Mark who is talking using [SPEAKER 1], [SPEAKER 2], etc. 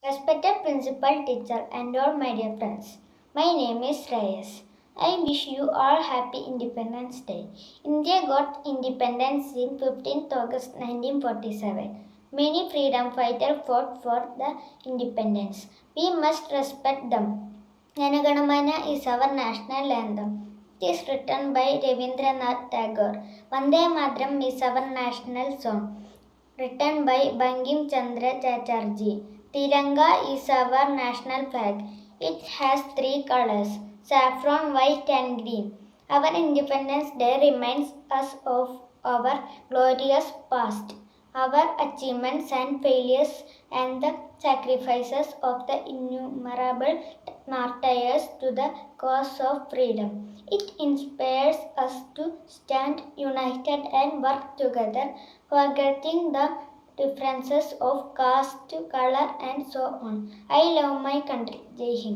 [SPEAKER 1] Respected principal, teacher, and all my dear friends, my name is Sreyas. I wish you all happy Independence Day. India got independence in 15th August 1947. Many freedom fighters fought for the independence. We must respect them. Janaganamana is our national anthem. It is written by Rabindranath Tagore. Vande Mataram is our national song written by Bankim Chandra Chatterjee. Tiranga is our national flag. It has three colors saffron, white, and green. Our Independence Day reminds us of our glorious past, our achievements and failures, and the sacrifices of the innumerable martyrs to the cause of freedom. It inspires us to stand united and work together, forgetting the differences of caste, color, and so on. I love my country. Jai Hind.